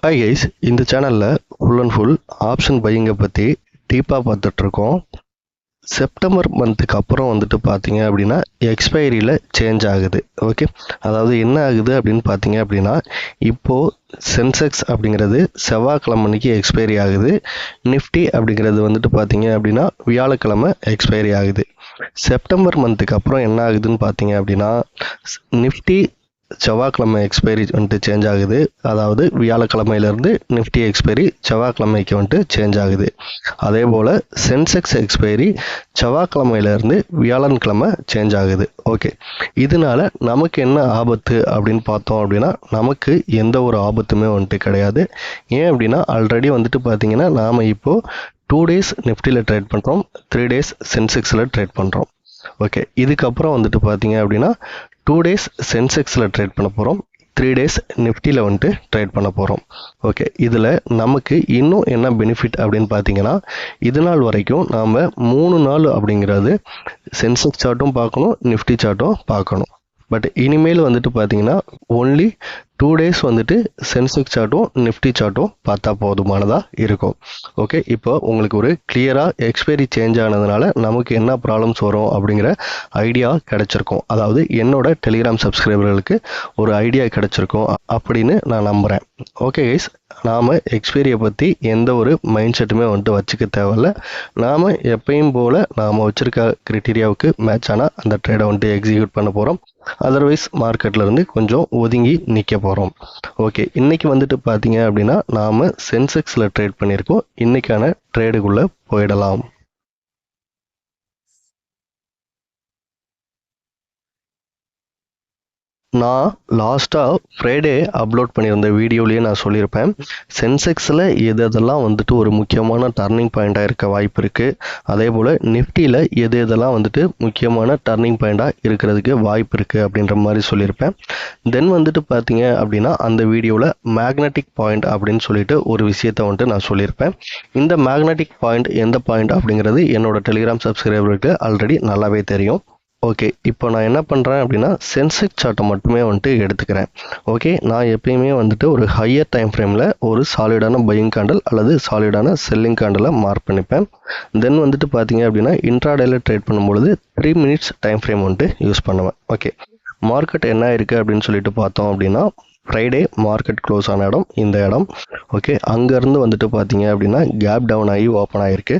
Hi guys, இந்த சேனலில் full and full option பையிங்கை பற்றி டீப்பாக பார்த்துட்ருக்கோம். செப்டம்பர் மந்த்துக்கு அப்புறம் வந்துட்டு பார்த்தீங்க அப்படின்னா எக்ஸ்பைரியில் சேஞ்ச் ஆகுது. ஓகே, அதாவது என்ன ஆகுது அப்படின்னு பார்த்தீங்க அப்படின்னா, இப்போது சென்செக்ஸ் அப்படிங்கிறது செவ்வாய்க்கிழமை அன்னைக்கு எக்ஸ்பைரி ஆகுது. நிஃப்டி அப்படிங்கிறது வந்துட்டு பார்த்தீங்க அப்படின்னா வியாழக்கிழமை எக்ஸ்பைரி ஆகுது. செப்டம்பர் மந்த்துக்கு அப்புறம் என்ன ஆகுதுன்னு பார்த்தீங்க அப்படின்னா, நிஃப்டி செவ்வாய்க்கிழமை எக்ஸ்பைரி வந்துட்டு சேஞ்ச் ஆகுது. அதாவது வியாழக்கிழமையிலேருந்து நிஃப்டி எக்ஸ்பைரி செவ்வாய்க்கிழமைக்கு வந்துட்டு சேஞ்ச் ஆகுது. அதே போல் சென்செக்ஸ் எக்ஸ்பைரி செவ்வாய்க்கிழமையிலேருந்து வியாழன்கிழமை சேஞ்ச் ஆகுது. ஓகே, இதனால நமக்கு என்ன ஆபத்து அப்படின்னு பார்த்தோம் அப்படின்னா, நமக்கு எந்த ஒரு ஆபத்துமே வந்துட்டு கிடையாது. ஏன் அப்படின்னா, ஆல்ரெடி வந்துட்டு பார்த்தீங்கன்னா நாம் இப்போது 2 days நிஃப்டியில் ட்ரேட் பண்ணுறோம், 3 days சென்செக்ஸில் ட்ரேட் பண்ணுறோம். ஓகே, இதுக்கப்புறம் வந்துட்டு பார்த்தீங்க அப்படின்னா 2 days சென்செக்ஸில் ட்ரேட் பண்ண போகிறோம், 3 days நிஃப்டியில் வந்துட்டு ட்ரேட் பண்ண போகிறோம். ஓகே, இதில் நமக்கு இன்னும் என்ன பெனிஃபிட் அப்படின்னு பார்த்தீங்கன்னா, இது நாள் வரைக்கும் நாம் 3 நாள் அப்படிங்கிறது சென்செக்ஸ் சார்ட்டும் பார்க்கணும், நிஃப்டி சார்ட்டும் பார்க்கணும். பட் இனிமேல் வந்துட்டு பார்த்தீங்கன்னா ஒன்லி 2 days வந்துட்டு சென்செக்ஸ் சார்ட்டும் நிஃப்டி சார்ட்டும் பார்த்தா போதுமானதாக இருக்கும். ஓகே, இப்போ உங்களுக்கு ஒரு கிளியராக எக்ஸ்பைரி சேஞ்ச் ஆனதுனால நமக்கு என்ன ப்ராப்ளம்ஸ் வரும் அப்படிங்கிற ஐடியா கிடச்சிருக்கும். அதாவது என்னோட டெலிகிராம் சப்ஸ்கிரைபர்களுக்கு ஒரு ஐடியா கிடச்சிருக்கும் அப்படின்னு நான் நம்புகிறேன். ஓகே கைஸ், நாம் எக்ஸ்பைரியை பற்றி எந்த ஒரு மைண்ட் செட்டுமே வந்துட்டு வச்சுக்க தேவையில்ல. நாம் எப்பயும் போல் நாம் வச்சுருக்க க்ரைட்டீரியாவுக்கு மேட்ச் ஆனால் அந்த ட்ரேடை வந்துட்டு எக்ஸிக்யூட் பண்ண போகிறோம். அதர்வைஸ் மார்க்கெட்லேருந்து கொஞ்சம் ஒதுங்கி நிற்க போகிறோம். ஓகே, இன்றைக்கி வந்துட்டு பார்த்தீங்க அப்படின்னா நாம் சென்செக்ஸில் ட்ரேட் பண்ணியிருக்கோம். இன்றைக்கான ட்ரேடுக்குள்ளே போயிடலாம். நான் லாஸ்ட்டாக ஃப்ரைடே அப்லோட் பண்ணியிருந்த வீடியோலேயே நான் சொல்லியிருப்பேன், சென்செக்ஸில் எதெல்லாம் வந்துட்டு ஒரு முக்கியமான டர்னிங் பாயிண்ட்டாக இருக்க வாய்ப்பு இருக்குது, அதே போல் நிஃப்டியில் எதெல்லாம் வந்துட்டு முக்கியமான டர்னிங் பாயிண்ட்டாக இருக்கிறதுக்கு வாய்ப்பு இருக்குது அப்படின்ற மாதிரி சொல்லியிருப்பேன். தென் வந்துட்டு பார்த்தீங்க அப்படின்னா அந்த வீடியோவில் மேக்னெட்டிக் பாயிண்ட் அப்படின்னு சொல்லிட்டு ஒரு விஷயத்தை வந்துட்டு நான் சொல்லியிருப்பேன். இந்த மேக்னெட்டிக் பாயிண்ட் எந்த பாயிண்ட் அப்படிங்கிறது என்னோட டெலிகிராம் சப்ஸ்கிரைபருக்கு ஆல்ரெடி நல்லாவே தெரியும். ஓகே, இப்போ நான் என்ன பண்ணுறேன் அப்படின்னா சென்செக்ஸ் சார்ட்டை மட்டுமே வந்துட்டு எடுத்துக்கிறேன். ஓகே, நான் எப்பயுமே வந்துட்டு ஒரு ஹையர் டைம் ஃப்ரேமில் ஒரு சாலிடான பையிங் கேண்டில் அல்லது சாலிடான செல்லிங் கேண்டிலை மார்க் பண்ணிப்பேன். தென் வந்துட்டு பார்த்தீங்க அப்படின்னா இன்ட்ராடேயில் ட்ரேட் பண்ணும்பொழுது 3 minutes டைம் ஃப்ரேம் வந்துட்டு யூஸ் பண்ணுவேன். ஓகே, மார்க்கெட் என்ன இருக்குது அப்படின்னு சொல்லிட்டு பார்த்தோம் அப்படின்னா, ஃப்ரைடே மார்க்கெட் க்ளோஸ் ஆன இடம் இந்த இடம். ஓகே, அங்கேருந்து வந்துட்டு பார்த்தீங்க அப்படின்னா கேப் டவுன் ஆகி ஓப்பன் ஆகிருக்கு.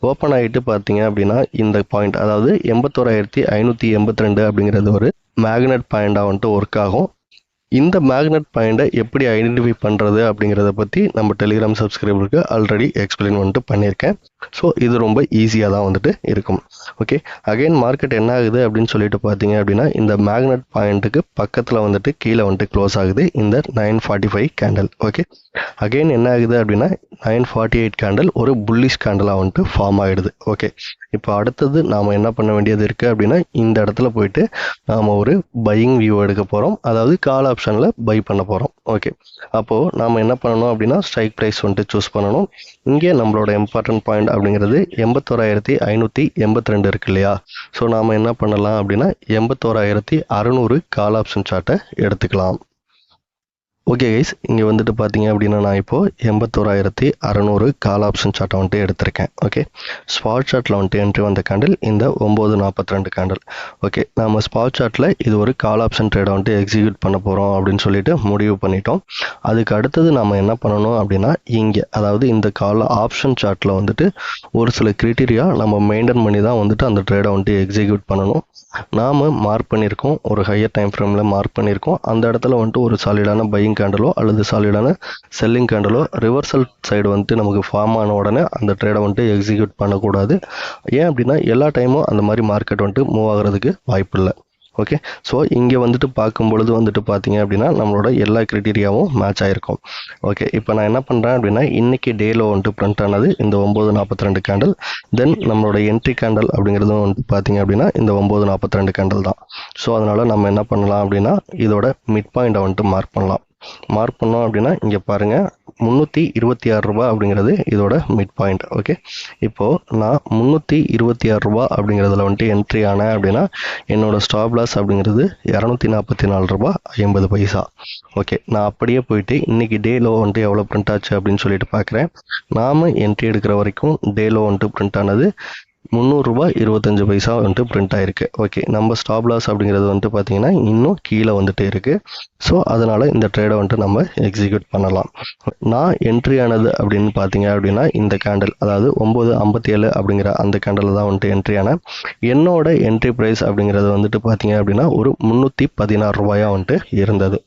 ஓப்பன் ஆகிட்டு பார்த்தீங்க அப்படின்னா இந்த பாயிண்ட், அதாவது 81,582 அப்படிங்கிறது ஒரு மேக்னெட் பாயிண்டாக வந்துட்டு ஒர்க் ஆகும். இந்த மேக்னெட் பாயிண்டை எப்படி ஐடென்டிஃபை பண்ணுறது அப்படிங்கிறத பற்றி நம்ம டெலிகிராம் சப்ஸ்கிரைபருக்கு ஆல்ரெடி எக்ஸ்பிளைன் வந்துட்டு பண்ணியிருக்கேன். ஸோ இது ரொம்ப ஈஸியாக தான் வந்துட்டு இருக்கும். ஓகே, அகைன் மார்க்கெட் என்ன ஆகுது அப்படின்னு சொல்லிட்டு பார்த்தீங்க அப்படின்னா இந்த மேக்னெட் பாயிண்ட்டுக்கு பக்கத்தில் வந்துட்டு கீழே வந்துட்டு க்ளோஸ் ஆகுது இந்த 945 கேண்டில். ஓகே, அகைன் என்ன ஆகுது அப்படின்னா 948 கேண்டில் ஒரு புல்லிஷ் கேண்டலாக வந்துட்டு ஃபார்ம் ஆகிடுது. ஓகே, இப்போ அடுத்தது நாம் என்ன பண்ண வேண்டியது இருக்குது அப்படின்னா இந்த இடத்துல போயிட்டு நாம் ஒரு பையிங் வியூ எடுக்க போகிறோம், அதாவது கால் ஆப்ஷனில் பை பண்ண போகிறோம். ஓகே, அப்போது நாம் என்ன பண்ணணும் அப்படின்னா ஸ்ட்ரைக் ப்ரைஸ் வந்துட்டு சூஸ் பண்ணணும். இங்கே நம்மளோட இம்பார்ட்டன்ட் பாயிண்ட் அப்படிங்கிறது 81,582 இருக்கு இல்லையா? ஸோ நாம் என்ன பண்ணலாம் அப்படின்னா 81,600 கால் ஆப்ஷன் சார்ட்டை எடுத்துக்கலாம். ஓகே கைஸ், இங்கே வந்துட்டு பார்த்தீங்க அப்படின்னா நான் இப்போது 81,600 கால் ஆப்ஷன் சார்ட்டை வந்துட்டு எடுத்திருக்கேன். ஓகே, ஸ்பாட் சார்ட்டில் வந்துட்டு என்ட்ரி வந்த கேண்டில் இந்த 942 கேண்டில். ஓகே, நம்ம ஸ்பாட் சார்ட்டில் இது ஒரு கால் ஆப்ஷன் ட்ரேடை வந்துட்டு எக்ஸிக்யூட் பண்ண போகிறோம் அப்படின்னு சொல்லிட்டு முடிவு பண்ணிட்டோம். அதுக்கு அடுத்தது நம்ம என்ன பண்ணணும் அப்படின்னா இங்கே, அதாவது இந்த கால் ஆப்ஷன் சார்ட்டில் வந்துட்டு ஒரு சில க்ரைட்டீரியா நம்ம மெயின்டைன் பண்ணி தான் வந்துட்டு அந்த ட்ரேடை வந்துட்டு எக்ஸிக்யூட் பண்ணணும். நாம் மார்க் பண்ணியிருக்கோம், ஒரு ஹையர் டைம் ஃப்ரேமில் மார்க் பண்ணியிருக்கோம். அந்த இடத்துல வந்துட்டு ஒரு சாலிடான பையிங் கேண்டலோ அல்லது சாலிடான செல்லிங் கேண்டலோ ரிவர்சல் சைடு வந்துட்டு நமக்கு ஃபார்ம் ஆன உடனே அந்த ட்ரேடை வந்துட்டு எக்ஸிக்யூட் பண்ணக்கூடாது. ஏன் அப்படின்னா எல்லா டைமும் அந்த மாதிரி மார்க்கெட் வந்துட்டு மூவ் ஆகிறதுக்கு வாய்ப்பு இல்லை. ஓகே, ஸோ இங்கே வந்துட்டு பார்க்கும்பொழுது வந்துட்டு பார்த்தீங்க அப்படின்னா நம்மளோட எல்லா க்ரைட்டீரியாவும் மேட்ச் ஆகிருக்கும். ஓகே, இப்போ நான் என்ன பண்ணுறேன் அப்படின்னா இன்றைக்கி டேயில் வந்துட்டு ப்ரிண்ட் ஆனது இந்த 942 கேண்டில். தென் நம்மளோட என்ட்ரி கேண்டில் அப்படிங்கிறதும் வந்துட்டு பார்த்தீங்க அப்படின்னா இந்த 942 கேண்டில் தான். ஸோ அதனால் நம்ம என்ன பண்ணலாம் அப்படின்னா இதோட மிட் பாயிண்டை வந்துட்டு மார்க் பண்ணலாம். மார்க் பண்ணோம் அப்படின்னா இங்கே பாருங்கள் ரூபாய் அப்படிங்கிறது இதோட மிட் பாயிண்ட். ஓகே, இப்போது நான் ரூபாய் அப்படிங்கிறதுல வந்துட்டு என்ட்ரி ஆனேன் அப்படின்னா என்னோட ஸ்டாப் லாஸ் அப்படிங்கிறது ரூபாய் 244.50. ஓகே, நான் அப்படியே போயிட்டு இன்னைக்கு டே லோ வந்துட்டு எவ்வளோ பிரிண்ட் ஆச்சு அப்படின்னு சொல்லிட்டு பார்க்குறேன். நாம் என்ட்ரி எடுக்கிற வரைக்கும் டே லோ வந்துட்டு பிரிண்ட் ஆனது ரூபாய் 325 வந்துட்டு பிரிண்ட் ஆயிருக்கு. ஓகே, நம்ம ஸ்டாப் லாஸ் அப்படிங்கிறது வந்துட்டு பார்த்தீங்கன்னா இன்னும் கீழே வந்துட்டு இருக்கு. ஸோ அதனால இந்த ட்ரேடை வந்துட்டு நம்ம எக்ஸிக்யூட் பண்ணலாம். நான் என்ட்ரி ஆனது அப்படின்னு பார்த்தீங்க அப்படின்னா இந்த கேண்டில், அதாவது 9:57 அப்படிங்கிற அந்த கேண்டில் தான் வந்துட்டு என்ட்ரி ஆனேன். என்னோட என்ட்ரி ப்ரைஸ் அப்படிங்கிறது வந்துட்டு பார்த்தீங்க அப்படின்னா ஒரு 316 ரூபாயா வந்துட்டு இருந்தது.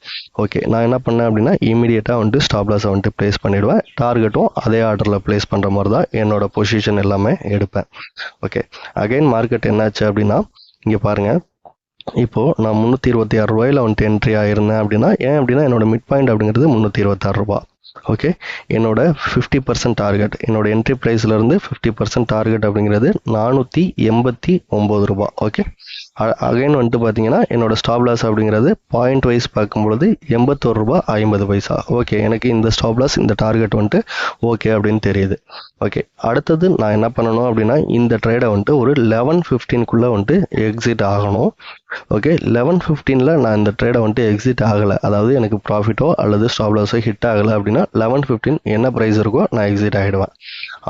ஓகே, நான் என்ன பண்ணேன் அப்படின்னா இமீடியட்டாக வந்துட்டு ஸ்டாப் லாஸை வந்துட்டு ப்ளேஸ் பண்ணிவிடுவேன். டார்கெட்டும் அதே ஆர்டரில் ப்ளேஸ் பண்ணுற மாதிரி தான் என்னோட பொசிஷன் எல்லாமே எடுப்பேன். ஓகே, அகைன் மார்க்கெட் என்னாச்சு அப்படின்னா இங்கே பாருங்கள், இப்போது நான் 326 ரூபாயில் வந்துட்டு என்ட்ரி ஆகிருந்தேன் அப்படின்னா ஏன் அப்படின்னா என்னோட மிட் பாயிண்ட் அப்படிங்கிறது 326 ரூபா. ஓகே, என்னோட 50% டார்கெட், என்னோட என்ட்ரி ப்ரைஸ்லேருந்து 50% டார்கெட் அப்படிங்கிறது 489 ரூபா. ஓகே, அகைன் வந்துட்டு பார்த்தீங்கன்னா என்னோட ஸ்டாப் லாஸ் அப்படிங்கிறது பாயிண்ட் வைஸ் பார்க்கும்பொழுது 81 ரூபா 50 பைசா. ஓகே, எனக்கு இந்த ஸ்டாப் லாஸ் இந்த டார்கெட் வந்துட்டு ஓகே அப்படின்னு தெரியுது. ஓகே, அடுத்தது நான் என்ன பண்ணணும் அப்படின்னா இந்த ட்ரேடை வந்துட்டு ஒரு 11:15 வந்துட்டு எக்ஸிட் ஆகணும். ஓகே, 11:15 நான் இந்த ட்ரேடை வந்துட்டு எக்ஸிட் ஆகலை, அதாவது எனக்கு ப்ராஃபிட்டோ அல்லது ஸ்டாப் லாஸோ ஹிட் ஆகலை அப்படின்னா 11:15 என்ன ப்ரைஸ் இருக்கோ நான் எக்ஸிட் ஆகிடுவேன்.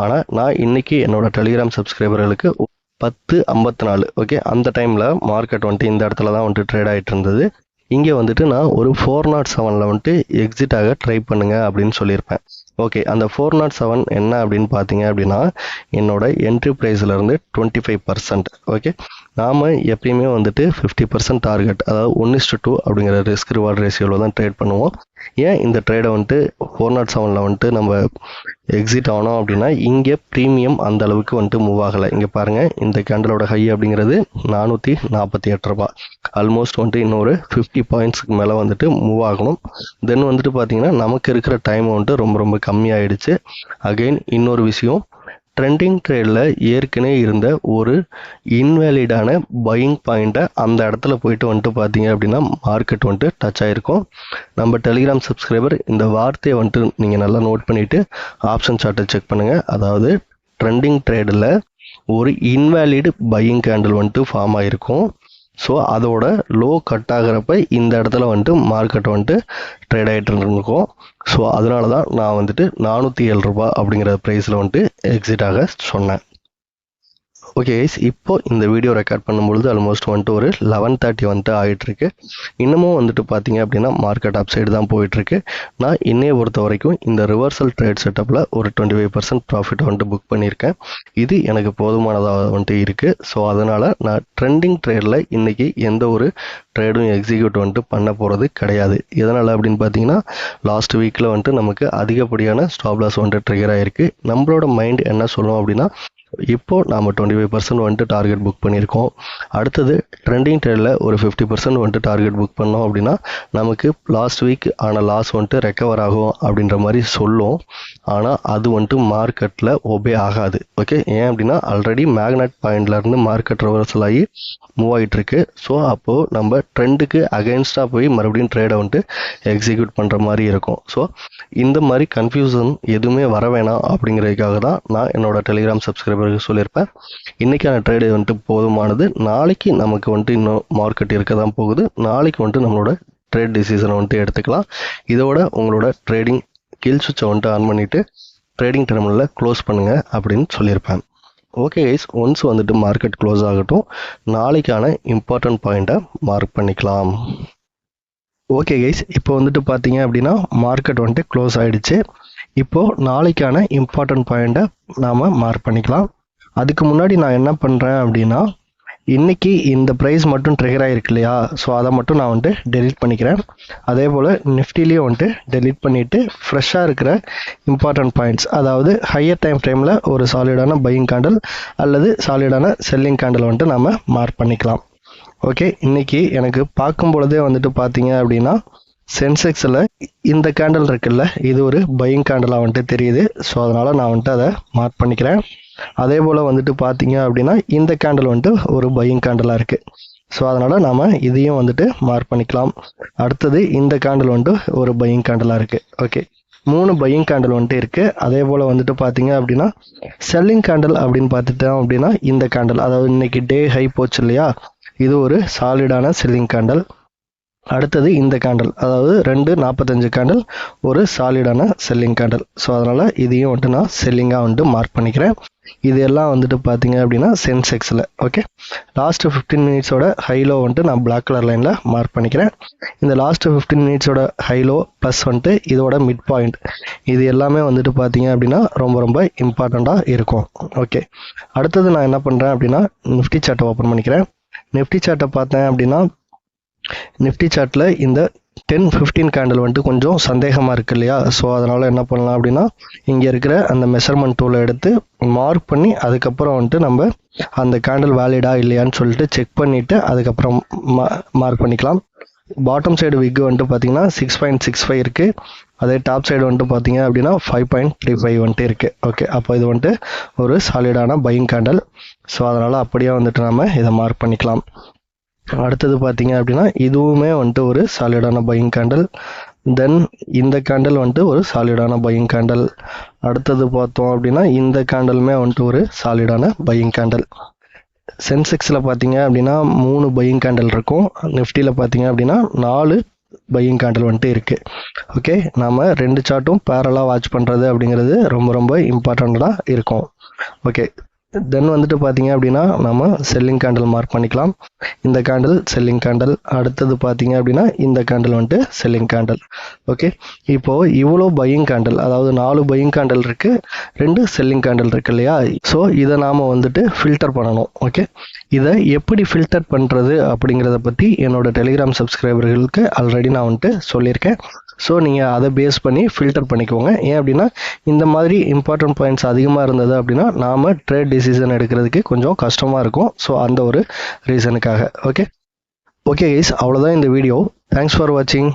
ஆனால் நான் இன்னைக்கு என்னோட டெலிகிராம் சப்ஸ்கிரைபர்களுக்கு 10:54 ஓகே அந்த டைமில் மார்க்கெட் வந்துட்டு இந்த இடத்துல தான் வந்துட்டு ட்ரேட் ஆகிட்டு இருந்தது. இங்கே வந்துட்டு நான் ஒரு 407 வந்துட்டு எக்ஸிட் ஆக ட்ரை பண்ணுங்க அப்படின்னு சொல்லியிருப்பேன். ஓகே, அந்த 407 என்ன அப்படின்னு பார்த்தீங்க அப்படின்னா என்னோட என்ட்ரி ப்ரைஸ்லேருந்து 25%. ஓகே, நாம் எப்பயுமே வந்துட்டு 50% டார்கெட், அதாவது 1:2 அப்படிங்கிற ரிஸ்க் ரிவார்ட் ரேஷியோவில் தான் ட்ரேட் பண்ணுவோம். ஏன் இந்த ட்ரேடை வந்துட்டு 407 வந்துட்டு நம்ம எக்ஸிட் ஆனோம் அப்படின்னா இங்கே ப்ரீமியம் அந்த அளவுக்கு வந்துட்டு மூவ் ஆகலை. இங்கே பாருங்கள், இந்த கேண்டலோட ஹை அப்படிங்கிறது 448 ரூபா. ஆல்மோஸ்ட் வந்துட்டு இன்னொரு 50 பாயிண்ட்ஸுக்கு மேலே வந்துட்டு மூவ் ஆகணும். தென் வந்துட்டு பார்த்தீங்கன்னா நமக்கு இருக்கிற டைம் வந்துட்டு ரொம்ப கம்மியாயிடுச்சு. அகெயின் இன்னொரு விஷயம், ட்ரெண்டிங் ட்ரேடில் ஏற்கனவே இருந்த ஒரு இன்வேலிடான பையிங் பாயிண்ட்டை அந்த இடத்துல போயிட்டு வந்துட்டு பார்த்தீங்க அப்படின்னா மார்க்கெட் வந்துட்டு டச் ஆகிருக்கும். நம்ம டெலிகிராம் சப்ஸ்கிரைபர் இந்த வார்த்தையை வந்துட்டு நீங்கள் நல்லா நோட் பண்ணிவிட்டு ஆப்ஷன் சார்ட்டை செக் பண்ணுங்கள். அதாவது ட்ரெண்டிங் ட்ரேடில் ஒரு இன்வேலிட் பையிங் கேண்டில் வந்துட்டு ஃபார்ம் ஆகிருக்கும். ஸோ அதோட லோ கட் ஆகிறப்ப இந்த இடத்துல வந்துட்டு மார்க்கெட் வந்துட்டு ட்ரேட் ஆகிட்டு இருந்திருக்கும். ஸோ அதனால தான் நான் வந்துட்டு 407 ரூபா அப்படிங்கிற ப்ரைஸில் வந்துட்டு எக்ஸிட் ஆக சொன்னேன். ஓகே கைஸ், இப்போ இந்த வீடியோ ரெக்கார்ட் பண்ணும்பொழுது ஆல்மோஸ்ட் வந்துட்டு ஒரு 11:30 வந்துட்டு ஆகிட்டுருக்கு. இன்னமும் வந்துட்டு பார்த்தீங்க அப்படின்னா மார்க்கெட் அப் சைடு தான் போயிட்டுருக்கு. நான் இன்னையை பொறுத்த வரைக்கும் இந்த ரிவர்சல் ட்ரேட் செட்டப்பில் ஒரு 25% ப்ராஃபிட் வந்துட்டு புக் பண்ணியிருக்கேன். இது எனக்கு போதுமானதாக வந்துட்டு இருக்குது. ஸோ அதனால் நான் ட்ரெண்டிங் ட்ரேடில் இன்றைக்கி எந்த ஒரு ட்ரேடும் எக்ஸிக்யூட் வந்துட்டு பண்ண போகிறது கிடையாது. எதனால் அப்படின்னு பார்த்தீங்கன்னா லாஸ்ட் வீக்கில் வந்துட்டு நமக்கு அதிகப்படியான ஸ்டாப் லாஸ் வந்துட்டு ட்ரிகர் ஆகிருக்கு. நம்மளோட மைண்ட் என்ன சொல்லும் அப்படின்னா இப்போ நாம் 25% வந்துட்டு டார்கெட் புக் பண்ணியிருக்கோம். அடுத்தது ட்ரெண்டிங் ட்ரேடில் ஒரு 50% வந்துட்டு டார்கெட் புக் பண்ணோம் அப்படின்னா நமக்கு லாஸ்ட் வீக் ஆன லாஸ் வந்துட்டு ரெக்கவர் ஆகும் அப்படின்ற மாதிரி சொல்லும். ஆனால் அது வந்துட்டு மார்க்கெட்டில் ஒபே ஆகாது. ஓகே, ஏன் அப்படின்னா ஆல்ரெடி மேக்னெட் பாயிண்ட்லேருந்து மார்க்கெட் ரிவர்சல் ஆகி மூவ் ஆகிட்டுருக்கு. ஸோ அப்போது நம்ம ட்ரெண்டுக்கு அகெயின்ஸ்டாக போய் மறுபடியும் ட்ரேடை வந்துட்டு எக்ஸிக்யூட் பண்ணுற மாதிரி இருக்கும். ஸோ இந்த மாதிரி கன்ஃபியூஷன் எதுவுமே வர வேணாம் அப்படிங்கிறதுக்காக தான் நான் என்னோட டெலிகிராம் சப்ஸ்கிரைபருக்கு சொல்லியிருப்பேன். இன்றைக்கான ட்ரேடு வந்துட்டு போதுமானது. நாளைக்கு நமக்கு வந்துட்டு இன்னும் மார்க்கெட் இருக்க தான் போகுது. நாளைக்கு வந்துட்டு நம்மளோட ட்ரேட் டிசிஷனை வந்துட்டு எடுத்துக்கலாம். இதோட உங்களோட ட்ரேடிங் கில் சுவிட்சை வந்துட்டு ஆன் பண்ணிவிட்டு ட்ரேடிங் டெர்மினலில் க்ளோஸ் பண்ணுங்கள் அப்படின்னு சொல்லியிருப்பேன். ஓகே கைஸ், ஒன்ஸ் வந்துட்டு மார்க்கெட் க்ளோஸ் ஆகட்டும், நாளைக்கான இம்பார்ட்டன்ட் பாயிண்ட்டை மார்க் பண்ணிக்கலாம். ஓகே கைஸ், இப்போ வந்துட்டு பார்த்தீங்க அப்படின்னா மார்க்கெட் வந்துட்டு க்ளோஸ் ஆகிடுச்சு. இப்போது நாளைக்கான இம்பார்ட்டன்ட் பாயிண்ட்டை நாம் மார்க் பண்ணிக்கலாம். அதுக்கு முன்னாடி நான் என்ன பண்ணுறேன் அப்படின்னா இன்றைக்கி இந்த ப்ரைஸ் மட்டும் ட்ரிகர் ஆகிருக்கு இல்லையா, ஸோ அதை மட்டும் நான் வந்துட்டு டெலீட் பண்ணிக்கிறேன். அதே போல் நிஃப்டிலேயும் வந்துட்டு டெலீட் பண்ணிவிட்டு ஃப்ரெஷ்ஷாக இருக்கிற இம்பார்ட்டன்ட் பாயிண்ட்ஸ், அதாவது ஹையர் டைம் ஃப்ரேமில் ஒரு சாலிடான பையிங் கேண்டில் அல்லது சாலிடான செல்லிங் கேண்டில் வந்துட்டு நம்ம மார்க் பண்ணிக்கலாம். ஓகே, இன்றைக்கி எனக்கு பார்க்கும் பொழுதே வந்துட்டு பார்த்தீங்க அப்படின்னா சென்செக்ஸில் இந்த கேண்டில் இருக்குல்ல, இது ஒரு பையிங் கேண்டிலாக வந்துட்டு தெரியுது. ஸோ அதனால் நான் வந்துட்டு அதை மார்க் பண்ணிக்கிறேன். அதே போல் வந்துட்டு பார்த்தீங்க அப்படின்னா இந்த கேண்டில் வந்துட்டு ஒரு பையிங் கேண்டிலாக இருக்குது. ஸோ அதனால் நாம் இதையும் வந்துட்டு மார்க் பண்ணிக்கலாம். அடுத்தது இந்த கேண்டில் வந்துட்டு ஒரு பையிங் கேண்டிலாக இருக்குது. ஓகே, 3 பையிங் கேண்டில் வந்துட்டு இருக்குது. அதே போல் வந்துட்டு பார்த்தீங்க அப்படின்னா செல்லிங் கேண்டில் அப்படின்னு பார்த்துட்டோம் அப்படின்னா இந்த கேண்டில், அதாவது இன்னைக்கு டே ஹை போச்சு இல்லையா, இது ஒரு சாலிடான செல்லிங் கேண்டில். அடுத்தது இந்த கேண்டில், அதாவது 2.45 கேண்டில் ஒரு சாலிடான செல்லிங் கேண்டில். ஸோ அதனால் இதையும் வந்துட்டு நான் செல்லிங்காக வந்துட்டு மார்க் பண்ணிக்கிறேன். இது எல்லாம் வந்துட்டு பார்த்தீங்க அப்படின்னா சென்செக்ஸில். ஓகே, லாஸ்ட்டு 15 மினிட்ஸோட ஹைலோ வந்துட்டு நான் பிளாக் கலர் லைனில் மார்க் பண்ணிக்கிறேன். இந்த லாஸ்ட்டு 15 மினிட்ஸோட ஹைலோ ப்ளஸ் வந்துட்டு இதோட மிட் பாயிண்ட், இது எல்லாமே வந்துட்டு பார்த்தீங்க அப்படின்னா ரொம்ப ரொம்ப இம்பார்ட்டண்ட்டாக இருக்கும். ஓகே, அடுத்தது நான் என்ன பண்ணுறேன் அப்படின்னா நிஃப்டி சார்ட்டை ஓப்பன் பண்ணிக்கிறேன். நிஃப்டி சார்ட்டை பார்த்தேன் அப்படின்னா நிஃப்டி சார்ட்டில் இந்த 10-15 கேண்டில் வந்துட்டு கொஞ்சம் சந்தேகமாக இருக்கு இல்லையா. ஸோ அதனால் என்ன பண்ணலாம் அப்படின்னா இங்கே இருக்கிற அந்த மெஷர்மெண்ட் டூலை எடுத்து மார்க் பண்ணி அதுக்கப்புறம் வந்துட்டு நம்ம அந்த கேண்டில் வேலிடா இல்லையான்னு சொல்லிட்டு செக் பண்ணிவிட்டு அதுக்கப்புறம் மார்க் பண்ணிக்கலாம். பாட்டம் சைடு விக்கு வந்துட்டு பார்த்தீங்கன்னா 6.65 இருக்குது. அதே டாப் சைடு வந்துட்டு பார்த்தீங்க அப்படின்னா 5.35 வந்துட்டு இருக்குது. ஓகே, அப்போ இது வந்துட்டு ஒரு சாலிடான பையிங் கேண்டில். ஸோ அதனால் அப்படியே வந்துட்டு நம்ம இதை மார்க் பண்ணிக்கலாம். அடுத்தது பார்த்தீங்க அப்படின்னா இதுவுமே வந்துட்டு ஒரு சாலிடான பையிங் கேண்டில். தென் இந்த கேண்டில் வந்துட்டு ஒரு சாலிடான பையிங் கேண்டில். அடுத்தது பார்த்தோம் அப்படின்னா இந்த கேண்டிலுமே வந்துட்டு ஒரு சாலிடான பையிங் கேண்டில். சென்செக்ஸில் பார்த்தீங்க அப்படின்னா 3 பையிங் கேண்டில் இருக்கும். நிஃப்டியில் பார்த்தீங்க அப்படின்னா 4 பையிங் கேண்டில் வந்துட்டு இருக்குது. ஓகே, நாம் 2 சார்ட்டும் பேரலாக வாட்ச் பண்ணுறது அப்படிங்கிறது ரொம்ப ரொம்ப இம்பார்ட்டண்ட்டாக இருக்கும். ஓகே, தென் வந்துட்டு பார்த்தீங்க அப்படின்னா நம்ம செல்லிங் கேண்டில் மார்க் பண்ணிக்கலாம். இந்த கேண்டில் செல்லிங் கேண்டில். அடுத்தது பார்த்தீங்க அப்படின்னா இந்த கேண்டில் வந்துட்டு செல்லிங் கேண்டில். ஓகே, இப்போது இவ்வளோ பையிங் கேண்டில், அதாவது 4 பையிங் கேண்டில் இருக்குது, 2 செல்லிங் கேண்டில் இருக்கு இல்லையா. ஸோ இதை நாம் வந்துட்டு ஃபில்டர் பண்ணணும். ஓகே, இதை எப்படி ஃபில்டர் பண்ணுறது அப்படிங்கிறத பற்றி என்னோட டெலிகிராம் சப்ஸ்கிரைபர்களுக்கு ஆல்ரெடி நான் வந்துட்டு சொல்லியிருக்கேன். ஸோ நீங்கள் அதை பேஸ் பண்ணி ஃபில்டர் பண்ணிக்கோங்க. ஏன் அப்படின்னா இந்த மாதிரி இம்பார்ட்டன்ட் பாயிண்ட்ஸ் அதிகமாக இருந்தது அப்படின்னா நாம் ட்ரேட் டிசிஷன் எடுக்கிறதுக்கு கொஞ்சம் கஷ்டமாக இருக்கும். ஸோ அந்த ஒரு ரீசனுக்காக. ஓகே கைஸ், அவ்வளோதான் இந்த வீடியோ. தேங்க்ஸ் ஃபார் வாட்சிங்.